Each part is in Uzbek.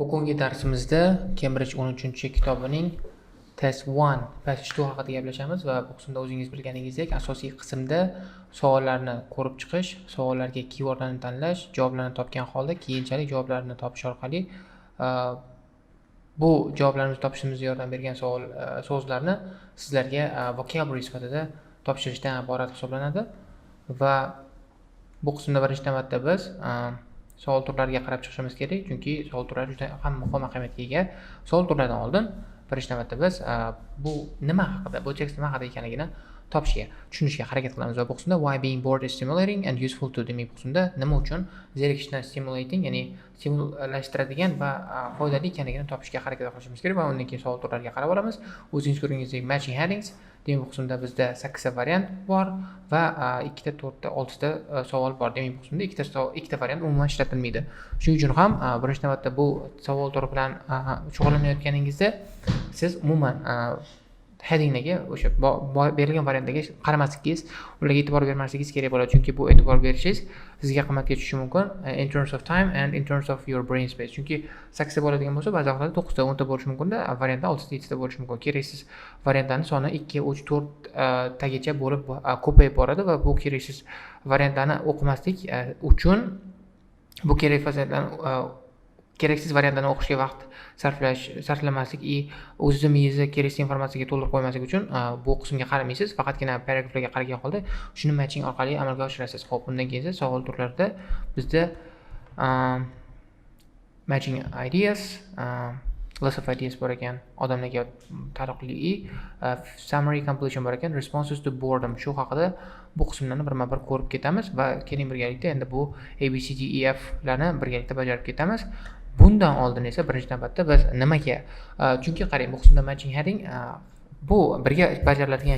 Bugungi darsimizda Cambridge 13-kitobining Test 1 Passage 2 haqida gaplashamiz va bu qismda o'zingiz bilganingizdek asosiy qismda savollarni ko'rib chiqish, savollarga keywordlarni tanlash, javoblarni topgan holda keyinchalik javoblarni topish orqali bu javoblarimizni topishimizga yordam bergan so'zlarni sizlarga vocabulary sifatida topshirishdan iborat hisoblanadi va bu qismda birinchi navbatda biz savol turlariga qarab chiqishimiz kerak, chunki savol turlari juda ham muhim ahamiyatga ega. Savol turlaridan oldin birinchi navbatda biz bu nima haqida, bu tekst nima haqida ekanligini tushunishga harakat qilamiz va bu qismda why being bored is stimulating and useful to demak bu qismda nima uchun zerikishni stimulating, ya'ni stimulashtiradigan va foydali ekanligini topishga harakat qilishimiz kerak va undan keyin savol turlariga qarab olamiz. O'zingiz ko'rganingizdek matching headings, demak bu qismda bizda 8 ta variant bor va 2 ta, 4 ta, 6 ta savol bor. Demak bu qismda ikkita variant umuman ishlatilmaydi. Shuning uchun ham birinchi navbatda bu savol turi bilan shug'ullanayotganingizda siz umuman headinglarga o'sha berilgan variantlarga qaramasligingiz, ularga e'tibor bermasligingiz kerak bo'ladi, chunki bu e'tibor berishingiz sizga qimmatga tushishi mumkin in terms of time and in terms of your brain space. Chunki 8 ta bo'ladigan bo'lsa, ba'zi vaqtlarda 9 ta, 10 ta bo'lishi mumkin-da, variantlar 6 ta, 7 ta bo'lishi mumkin. Keraksiz variantlarning soni 2, 3, 4 tagacha bo'lib ko'payib boradi va bu keraksiz variantlarni o'qimaslik uchun bu keraksiz variantlarni o'qishga vaqt sarflamaslik o'zizni miyangizda keraksiz informatsiyaga to'ldirib qo'ymaslik uchun bu qismga qaramaysiz, faqatgina paragraflarga qaragan holda shuni matching orqali amalga oshirasiz. Xo'p, undan keyin esa savol turlarida bizda matching ideas, list of ideas bor ekan, odamlarga taalluqli summary completion bor ekan, responses to boredom. Shu haqida bu qismlarni birma-bir ko'rib ketamiz va keling birgalikda endi bu ABCDEF larni birgalikda bajarib ketamiz. Bundan oldin esa birinchi navbatda biz nimaga, chunki qarang, bu qismda matching heading bu birga bajariladigan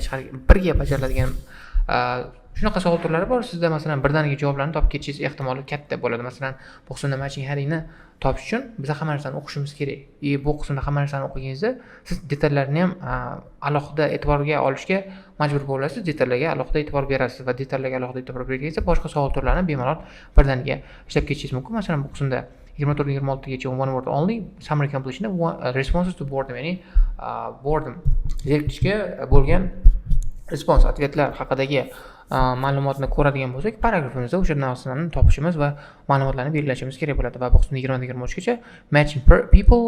shunaqa savol turlari bor. Sizda masalan birdaniga javoblarni topib ketishingiz ehtimoli katta bo'ladi. Masalan, bu qismda matching headingni topish uchun biz hamma narsani o'qishimiz kerak. Bu qismda hamma narsani o'qiganingizda siz detallarni ham alohida e'tiborga olishga majbur bo'lasiz, detallarga alohida e'tibor berasiz va detallarga alohida e'tibor berganingizda boshqa savol turlarini bemalol birdaniga ishlab ketishingiz mumkin. Masalan, bu qismda 24-26 gacha one word only summary completion responses to boredom, ya'ni boredom zerikishga bo'lgan response, otvetlar haqidagi ma'lumotni ko'radigan bo'lsak, paragrafimizda o'sha narsalarni topishimiz va ma'lumotlarni belgilashimiz kerak bo'ladi va bu qismda 20-23 gacha matching people,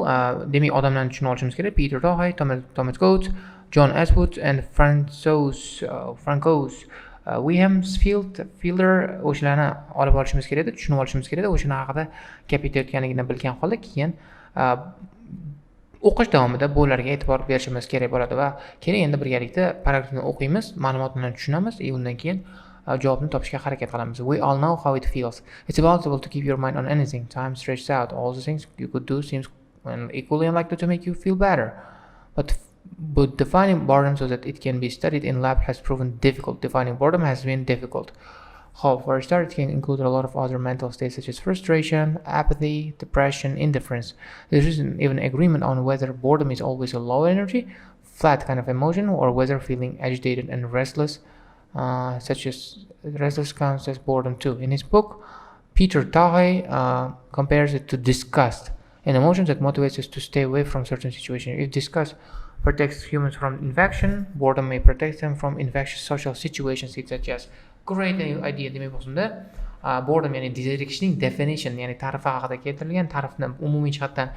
demak odamlarni tushunib olishimiz kerak. Peter Tahlil, Thomas Coates, John Aswood and Francos Fielder, o'shalarni olib olishimiz kerak edi, tushunib olishimiz kerak edi. O'shani haqida gap ketayotganligini bilgan holda keyin o'qish davomida bularga e'tibor berishimiz kerak bo'ladi va keling endi birgalikda paragrafni o'qiymiz, ma'lumotlarni tushunamiz, undan keyin javobni topishga harakat qilamiz. We all know how it feels. It's impossible to keep your mind on anything. Time stretches out. All the things you could do seems equally unlikely to make you feel better. But defining boredom so that it can be studied in lab has proven difficult. Defining boredom has been difficult. For a start, it can include a lot of other mental states such as frustration, apathy, depression, indifference. There isn't even agreement on whether boredom is always a low energy, flat kind of emotion, or whether feeling agitated and restless, such as restless counts as boredom too. In his book, Peter Tahlil compares it to disgust, an emotion that motivates us to stay away from certain situations. If disgust protects humans from infection, boredom may protect them from infectious social situations such as great idea. Demak bu qismda boredom, ya'ni zerikishning definition, ya'ni ta'rifi haqida keltirilgan, ta'rifni umumiy jihatdan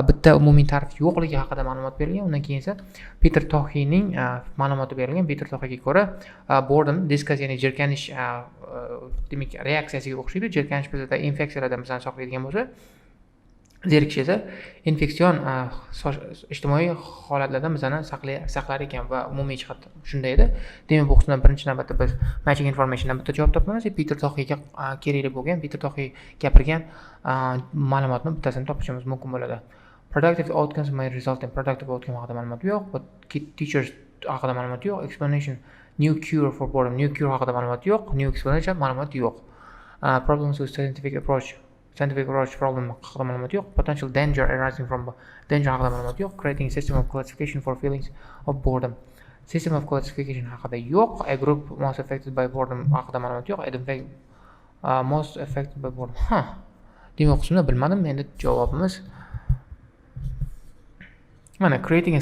bitta umumiy ta'rif yo'qligi haqida ma'lumot berilgan. Undan keyin esa Peter Tahlilning ma'lumoti berilgan. Peter Tahlilga ko'ra boredom, disgust, ya'ni jirkanish, demak reaksiyasiga o'xshaydi. Jirkanish bizda infeksiyalardan bizani saqlaydigan bo'lsa, zerikish esa infeksion ijtimoiy holatlardan bizani saqlar ekan va umumiy jihat shunday edi. Demak bu qismdan birinchi navbatda biz matching informationdan bitta javob topamiz. Peter Tahlilga kerakli bo'lgan, Peter Tahlil gapirgan ma'lumotni bittasini topishimiz mumkin bo'ladi. Productive outcomes may result in productive outcome haqida ma'lumot yo'q, but teachers haqida ma'lumot yo'q. Explanation new cure for boredom, new cure haqida ma'lumot yo'q, new explanation ma'lumot yo'q. Problems with scientific approach problem haqida ma'lumot yo'q. Potential danger arising from danger haqida ma'lumot yo'q. Creating a system of classification for feelings of boredom. System of classification haqida yo'q. A group most affected by boredom haqida ma'lumot yo'q. Most affected by boredom. Demak qismini bilmadim. Endi javobimiz Mana creating a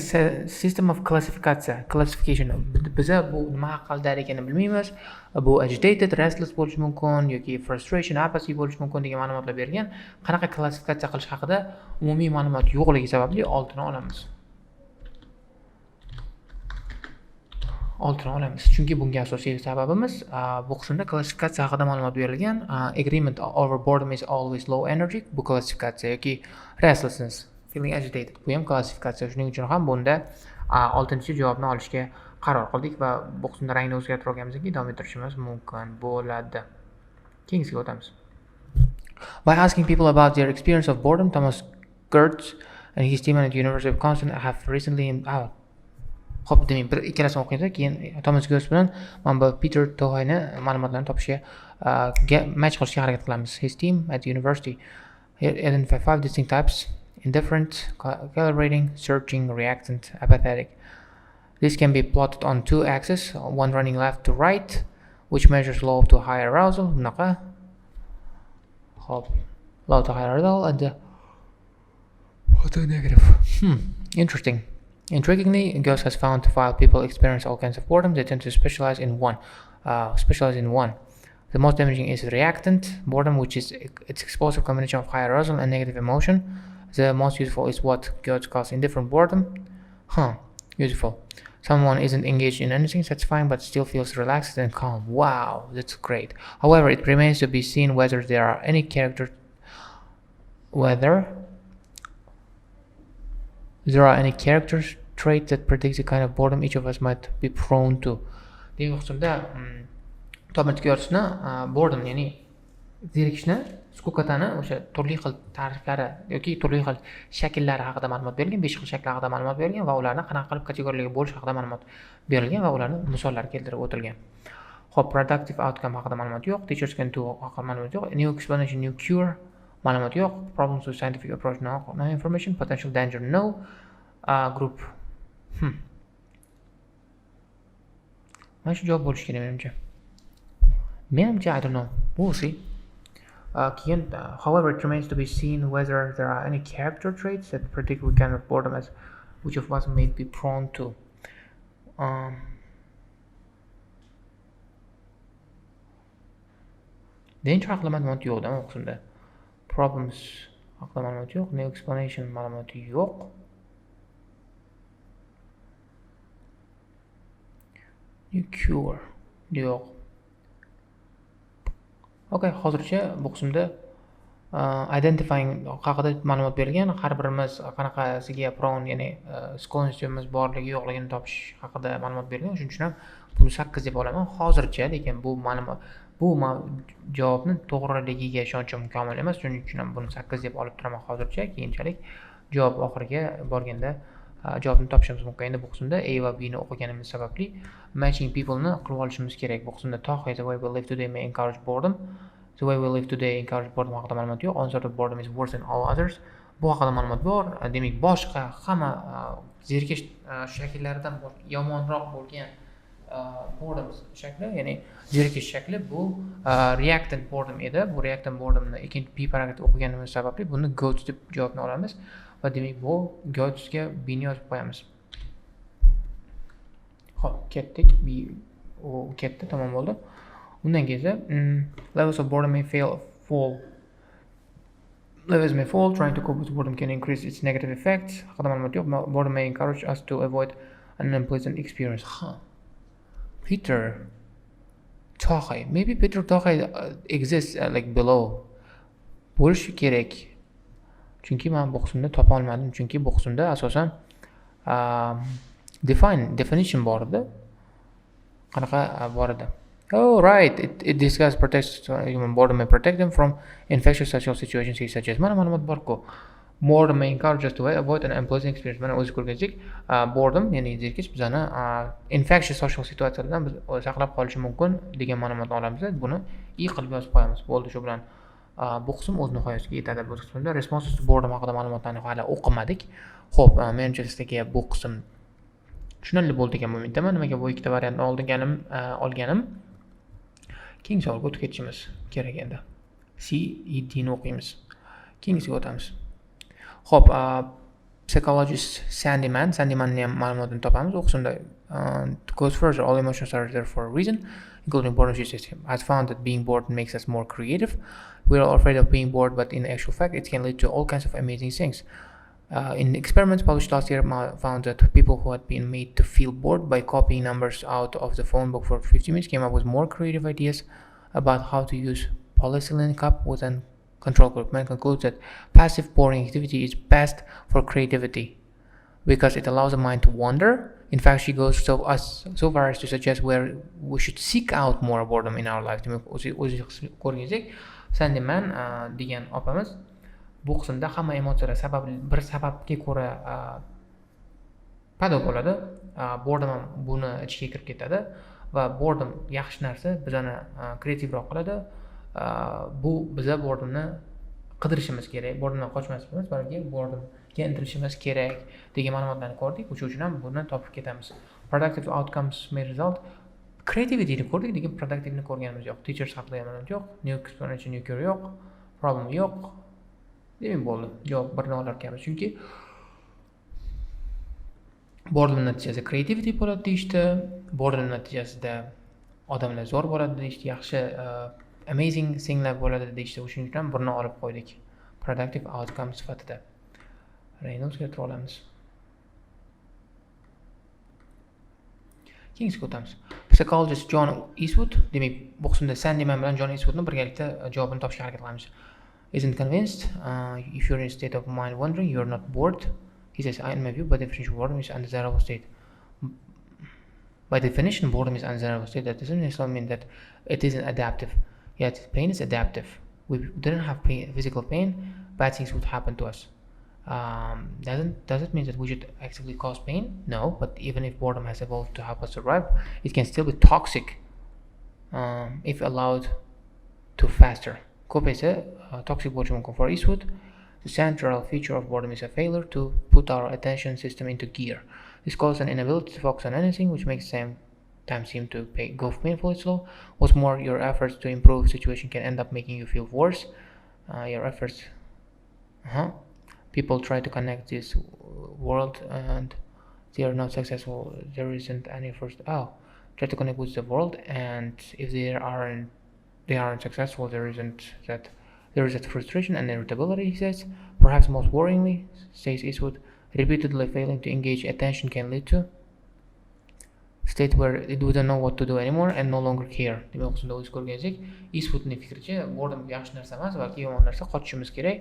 system of classification. Biza bu nima haqida ekanini bilmaymiz. Bu agitated, restless bo'lishi mumkin yoki frustration, apathy bo'lishi mumkin degan ma'lumotlar berilgan. Qanaqa klassifikatsiya qilish haqida umumiy ma'lumot yo'qligi sababli oltini olamiz. Chunki bunga asosiy sababimiz bu qismda klassifikatsiya haqida ma'lumot berilgan. Agreement over boredom is always low energy. Bu klassifikatsiya yoki restlessness, feeling agitated. Bu ham klassifikatsiya. Shuning uchun ham bunda 6-javobni olishga qaror qildik va bu qismda rangni o'zgartirib olganimizdan davom ettirishimiz mumkin bo'ladi. Keyingisiga o'tamiz. By asking people about their experience of boredom, Thomas Gertz and his team at the University of Wisconsin have recently Xo'p, demak, bir ikkalasini o'qiydi, keyin Thomas Gertz bilan mana bu Peter Tohayni ma'lumotlarni topishga match qilishga harakat qilamiz. His team at the university identified 5 distinct types: indifferent, calibrating, searching, reactant, apathetic. This can be plotted on 2 axes, one running left to right, which measures low to high arousal. Bunaqa. Xo'p, low to high arousal and negative. Interesting. Intriguingly, Gertz has found to while people experience all kinds of boredom, they tend to specialize in one. The most damaging is reactant boredom, which is its explosive combination of high arousal and negative emotion. The most useful is what Gertz calls indifferent boredom. Useful. Someone isn't engaged in anything satisfying but still feels relaxed and calm. Wow, that's great. However, it remains to be seen whether there are any character traits that predict the kind of boredom each of us might be prone to. Demak, qismda Thomas Gertz'ni boredom, ya'ni zerikishni, skukatani o'sha turli xil ta'riflari yoki turli xil shakllari haqida ma'lumot berilgan, 5 xil shakl haqida ma'lumot berilgan va ularni qanaqa qilib kategoriyalarga bo'lish haqida ma'lumot berilgan va ularni misollar keltirib o'tilgan. Xo'p, productive outcome haqida ma'lumot yo'q, teachers can do haqida ma'lumot yo'q, new explanation, new cure ma'lumot yo'q, problems with scientific approach no information, potential danger no, group. Mana shu javob bo'lishi kerak menimcha. I don't know. We'll see. However, it remains to be seen whether there are any character traits that predict what kind of boredom as which of us may be prone to. Danger haqida ma'lumot yo'q-da bu qismda. Problems haqida ma'lumot yo'q, no explanation ma'lumoti yo'q. New cure yo'q. Okay, hozircha bu qismda identifying haqida ma'lumot berilgan. Har birimiz qanaqasiga prone, ya'ni sklonistimiz borligi yo'qligini topish haqida ma'lumot berilgan. Shuning uchun ham buni 8 deb olaman hozircha, lekin bu javobni to'g'riligiga ishonchim komil emas. Shuning uchun ham buni 8 deb olib turaman hozircha. Keyinchalik javob oxiriga borganda javobni topishimiz mumkin. Endi bu qismda A va B ni o'qiganimiz sababli matching people ni qilib olishimiz kerak. Bu qismda the way we live today may encourage boredom. The way we live today encourage boredom haqida ma'lumot yo'q. Onset of boredom is worse than all others. Bu haqida ma'lumot bor. Demak, boshqa hamma zerikish shakllaridan yomonroq bo'lgan boredom shakli, ya'ni zerikish shakli bu reactant boredom edi. Bu reactant boredomni ikkinchi B paragrafda o'qiganimiz sababli buni Gertz deb javobni olamiz. Va demak bu Gertz'ga B ni yozib qo'yamiz. Xo'p, ketdik. B u ketdi, tamom bo'ldi. Undan keyin levels of boredom may fall. Levels may fall. Trying to cope with boredom can increase its negative effects. Haqida ma'lumot yo'q. Boredom may encourage us to avoid an unpleasant experience. Peter Tohay. Maybe Peter Tohay exists like below. Bo'lishi kerak. Chunki men bu qismda topa olmadim. Chunki bu qismda asosan definition bor edi. Qanaqa bor edi? Oh, right. It discusses protects human boredom may protect them from infectious social situations such as. Mana ma'lumot bor-ku. Boredom may encourage us to avoid an unpleasant experience. Mana o'zi ko'rgandik. Boredom, ya'ni zerikish bizani infectious social situatsiyalardan biz saqlab qolishi mumkin degan ma'lumotni olamiz. Buni i qilib yozib qo'yamiz. Bo'ldi, shu bilan bu qism o'z nihoyasiga yetadi. Bu qismda responses to boredom haqida ma'lumotlarni hali o'qimadik. Xo'p, menimcha sizdagi bu qism tushunarli bo'ldi degan umiddaman. Nimaga bu ikkita variantni olganim keyingi savolga o'tib ketishimiz kerak endi. C, E, D ni o'qiymiz. Keyingisiga o'tamiz. Xo'p, Psychologist Sandymanni ham ma'lumotini topamiz. O'qishda goes further. All emotions are there for a reason, including boredom. She says has found that being bored makes us more creative. We're all afraid of being bored, but in actual fact, it can lead to all kinds of amazing things. In experiments published last year, found that people who had been made to feel bored by copying numbers out of the phone book for 50 minutes came up with more creative ideas about how to use polyethylene cup within control group. Man concludes that passive boring activity is best for creativity because it allows the mind to wander. In fact, she goes so far as to suggest where we should seek out more boredom in our life. Sandyman degan opamiz bu qismda hamma emotsiyalar bir sababga ko'ra paydo bo'ladi. Boredom ham buni ichiga kirib ketadi va boredom yaxshi narsa, bizani kreativroq qiladi. Bu biza boredomni qidirishimiz kerak, boredomdan qochmasligimiz, balki boredomga intilishimiz kerak degan ma'lumotlarni ko'rdik. O'sha uchun ham buni topib ketamiz. Productive outcomes may result. Creativityni ko'rdik, lekin productive'ni ko'rganimiz yo'q. Teachers haqida ma'lumot yo'q, new explanation yo'q, problem yo'q. Demak bo'ldi. Javob birni olarkanmiz. Chunki boredom natijasida creativity bo'ladi deyishdi. Boredom natijasida odamlar zo'r bo'ladi deyishdi. Yaxshi amazing thinglar bo'ladi deyishdi. O'shuning uchun birni olib qo'ydik. Productive outcome sifatida. Reynoldsga o'tira olamiz. Keyingiga o'tamiz. Psychologist John Eastwood, demak bu qismda Sandyman bilan John Eastwoodni birgalikda javobini topishga harakat qilamiz. Isn't convinced. If you're in a state of mind wandering, you're not bored. He says, in my view, by definition, boredom is undesirable state. By definition, boredom is undesirable state. That doesn't necessarily mean that it isn't adaptive. Yet pain is adaptive. We didn't have physical pain, bad things would happen to us. Does it mean that we should actively cause pain? No, but even if boredom has evolved to help us survive, it can still be toxic if allowed to faster. Ko'p esa toxic bo'lishi mumkin. For Eastwood, the central feature of boredom is a failure to put our attention system into gear. This causes an inability to focus on anything, which makes time seem to go painfully slow. What's more, your efforts to improve the situation can end up making you feel worse. People try to connect this world and they are not successful. There isn't any try to connect with the world, and if they aren't successful, there is that frustration and irritability, he says. Perhaps most worryingly, says Eastwood, repeatedly failing to engage attention can lead to state where it wouldn't know what to do anymore and no longer care. Demak, o'qishda o'z ko'rgansak, Eastwoodning fikricha, boredom yaxshi narsa emas, balki yomon narsa, qochishimiz kerak.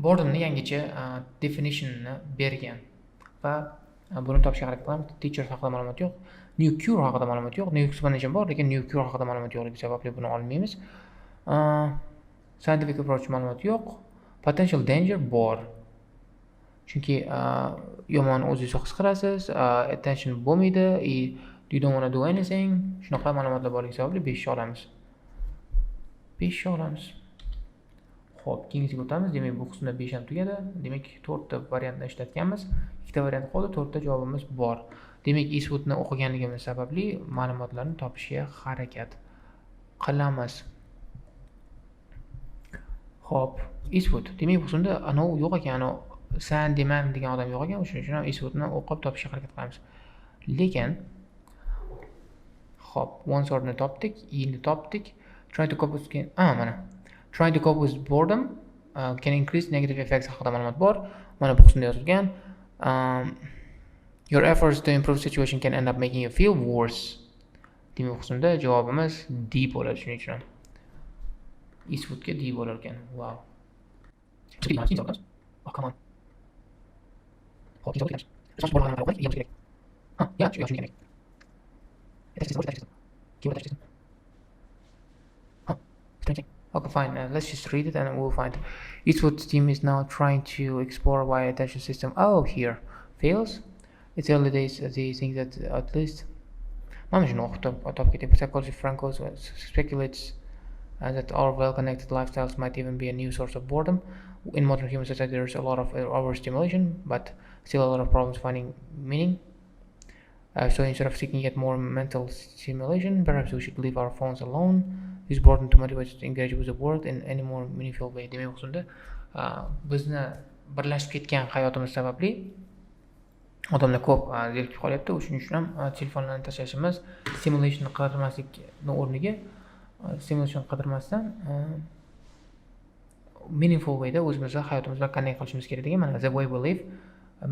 Boredomni yangicha definitionini bergan va buni topishga harakat qilamiz. Teacher haqida ma'lumot yo'q, new cure haqida ma'lumot yo'q, new explanation bor, lekin new cure haqida ma'lumot yo'qligi sababli buni olmaymiz. Scientific approach ma'lumot yo'q, potential danger bor. Chunki yomon o'zingizni his qilasiz, attention bo'lmaydi, you don't want to do anything. Shunaqa ma'lumotlar borligi sababli 5 olamiz. 5 olamiz. Xo'p, keyingiga o'tamiz. Demak, bu qismda 5 ham tugadi. Demak, 4 ta variantni ishlatganmiz. 2 ta variant qoldi, 4 ta javobimiz bor. Demak, Eastwoodni o'qiganligimiz sababli ma'lumotlarni topishga harakat qilamiz. Xo'p, Eastwood. Demak, bu qismda anov yo'q ekan, Sandyman degan odam yo'q ekan, o'shuning uchun ham Eastwoodni o'qib topishga harakat qilamiz. Lekin xo'p, one sortni topdik, e'ni topdik. Trying to cope with boredom can increase negative effects haqida ma'lumot bor. Mana bu qismda yozilgan. Your efforts to improve situation can end up making you feel worse. Demak, bu qismda javobimiz D bo'ladi, shuning uchun. Eastwoodga D bo'lar ekan. Wow. Oh, come on. Hop, kerak. Okay, fine. Let's just read it and we'll find. Eastwood's team is now trying to explore why attention system here fails. It's early days. They think that at least psychologist Franco speculates that our well-connected lifestyles might even be a new source of boredom. In modern human society, there's a lot of overstimulation, but still a lot of problems finding meaning. So instead of seeking yet more mental stimulation, perhaps we should leave our phones alone. use boredom to motivate to engage with the world in any more meaningful way. Demak, bu so'zda bizni birlashib ketgan hayotimiz sababli odamlar ko'p zerikib qolyapti. Shuning uchun ham telefonlarni tashlashimiz, stimulation qidirmaslikni o'rniga stimulation qidirmasdan meaningful way da o'zimizni hayotimiz bilan qanday qilishimiz kerak degan mana the way we live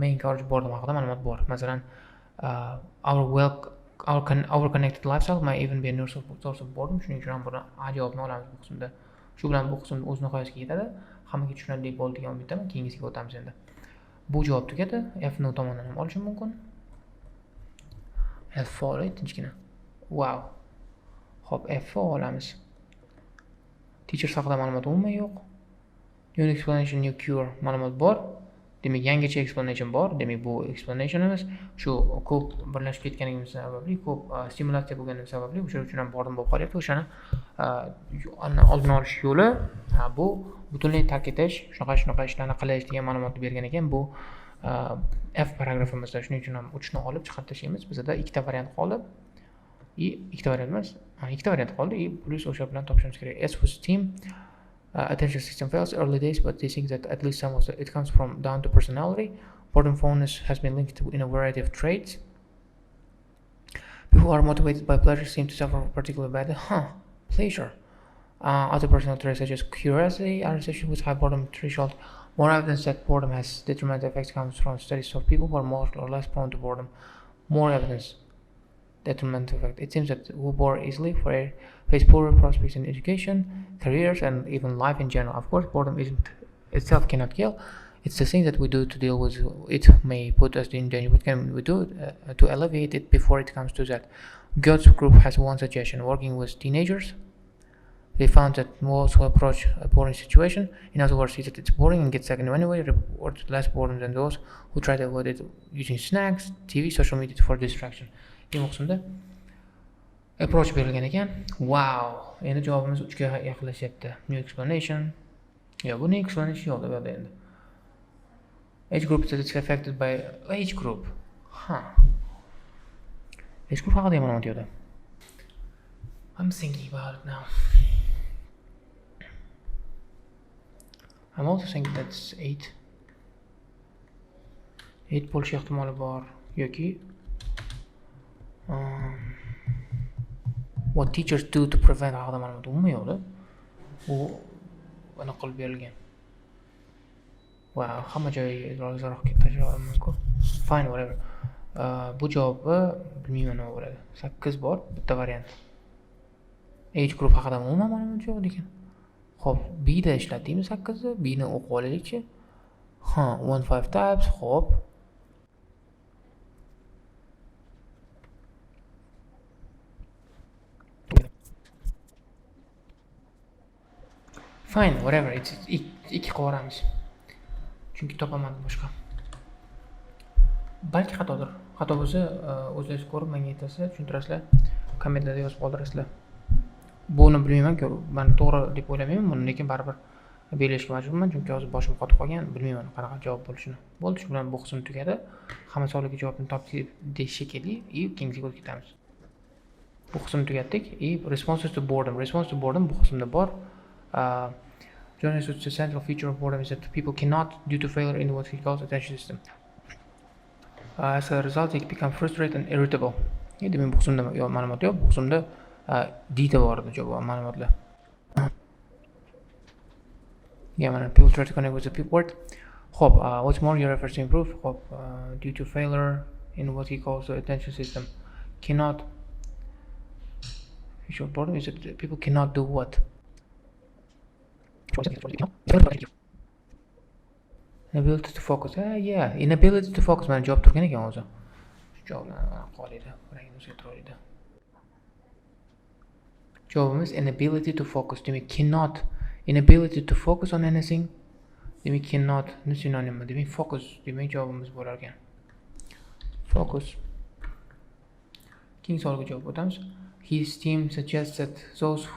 main encourage boredom haqida ma'lumot bor. Masalan, our connected lifestyle may even be a new source of boredom. Shuning uchun ham buni javobni olamiz bu qismda. Shu bilan bu qism o'z nihoyasiga yetadi. Hammaga tushunarli bo'ldi degan umiddaman. Keyingisiga o'tamiz endi. Bu javob tugadi. F no tomonidan ham olishim mumkin. F olay tinchgina. Wow. Xo'p, F olamiz. Teachers haqida ma'lumot umuman yo'q. New explanation, new cure ma'lumot bor. Demak, yangicha explanation bor. Demak, bu explanationimiz shu ko'p birlashib ketganligimiz sababli, ko'p stimulyatsiya bo'lganligi sababli o'sha uchun ham boredom bo'lib qolyapti. O'shani oldini olish yo'li bu butunlay tark etish, shunaqa ishlarni qilish degan ma'lumotni bergan ekan. Bu F paragrafimizda. Shuning uchun ham 3 ni olib chiqarib tashlaymiz. Bizda ikkita variant qoldi. Ikkita variant emas, ikkita variant qoldi. Plus o'sha bilan topishimiz kerak. S was team. Attention system fails early days, but they think that at least some of it comes from down to personality. Boredom fondness has been linked to in a variety of traits. People who are motivated by pleasure seem to suffer particularly badly. Pleasure. Other personal traits such as curiosity are associated with high boredom threshold. More evidence that boredom has detrimental effects comes from studies of people who are more or less prone to boredom. More evidence. Detrimental effect. It seems that who bore easily face poorer prospects in education, careers, and even life in general. Of course, boredom itself cannot kill. It's the thing that we do to deal with it may put us in danger. What can we do to alleviate it before it comes to that? Goetz group has one suggestion: working with teenagers. They found that most who approach a boring situation, in other words, see that it's boring and get stuck in anyway, report less boredom than those who try to avoid it using snacks, TV, social media for distraction. Demak, qismda approach berilgan ekan. Wow. Endi javobimiz 3 ga yaqinlashyapti. New explanation. Bu new explanation yo'q deb endi. Age group that is affected by age group. Age group haqida ma'lumot yo'q. I'm thinking about it now. I'm also thinking that's 8. 8 bo'lish ehtimoli bor yoki what teachers do to prevent haqida ma'lumot umuman yo'q. U aniq qilib berilgan. Wow, hamma joyga izohroq tashlashim mumkin. Fine, whatever. Bu javobni bilmayman nima bo'ladi. 8 bor, bitta variant. Age group haqida umuman ma'lumot yo'q ekan. Xo'p, B da ishlatdikmi 8 ni? B ni o'qib olaylikchi. 15 types, xo'p. Fine, whatever. It's ikki qo'ramiz. Chunki topamadim boshqa. Balki xatodir. Xato bo'lsa, o'zingiz ko'rib menga aytasiz, tushuntirasizlar. Kommentlarda yozib qoldirasizlar. Buni bilmayman-ku, men to'g'ri deb o'ylamayman buni, lekin baribir belgilashga majburman, chunki hozir boshim qotib qolgan, bilmayman qanaqa javob bo'lishini. Bo'ldi, shu bilan bu qism tugadi. Hamma savolga javobni topdik deyish kerak, keyingiga o'tib ketamiz. Bu qismni tugatdik. Responses to boredom. Response to boredom bu qismda bor. Journalists, the central feature of boredom is that people cannot, due to failure in what he calls attention system. As a result, they become frustrated and irritable. Demak, bu qismda ma'lumot yo'q. Bu qismda D-da bor edi javob ma'lumotlar. Mana people try to connect with the people word. Hope, what's more, your efforts to improve. Hope, due to failure in what he calls the attention system, cannot. Feature of boredom is that people cannot do what? Inability to focus. Inability to focus. Mana javob turgan ekan o'zi. Shu javobni qoladi. Rangini o'zgartirib. Javobimiz inability to focus. Demak, cannot. Inability to focus on anything. Demak, cannot ni sinonim. Demak, focus. Demak, javobimiz bo'lar ekan. Focus. Keyingi savolga javob o'tamiz. His team suggests that those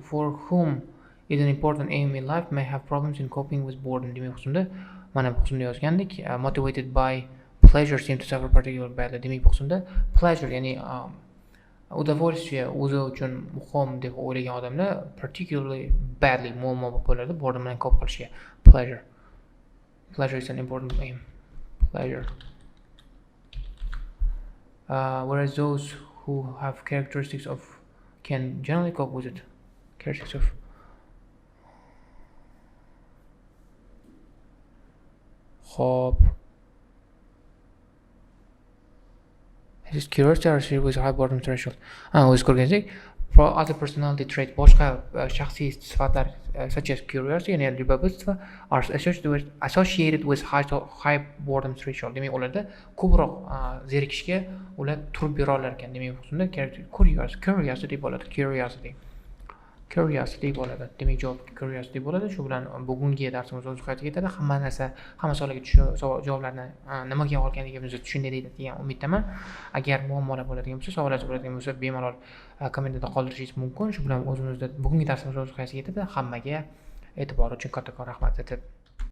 for whom is an important aim in life may have problems in coping with boredom. Demak, qismda mana bu qismda yozgandik. Motivated by pleasure seem to suffer particularly badly. Demak, bu qismda pleasure, ya'ni Udovольствие o'zi uchun muhim deb o'ylagan odamlar particularly badly muammo bo'lib qoladi boredom bilan cope qilishga. Pleasure is an important aim. Pleasure. Whereas those who have characteristics of can generally cope with it. Characteristics of Hop. His curiosity with high boredom threshold. O'zi ko'rganingizek, other personality trait boshqa shaxsiy sifatlar such as curiosity and любопытство are associated with high boredom threshold. Demak, ularda ko'proq zerikishga ular turib bera olar ekan. Demak, bunda curiosity bo'ladi. Curiosity bo'ladi. Demak, javob curiosity bo'ladi. Shu bilan bugungi darsimiz o'z nihoyasiga yetadi. Hamma savollarga javoblarni nimaga olganligimizni tushundingiz degan umiddaman. Agar muammolar bo'ladigan bo'lsa, savollar bo'ladigan bo'lsa, bemalol kommentarda qoldirishingiz mumkin. Shu bilan bugungi darsimiz o'z nihoyasiga yetadi. Hammaga e'tibor uchun kattakon rahmat.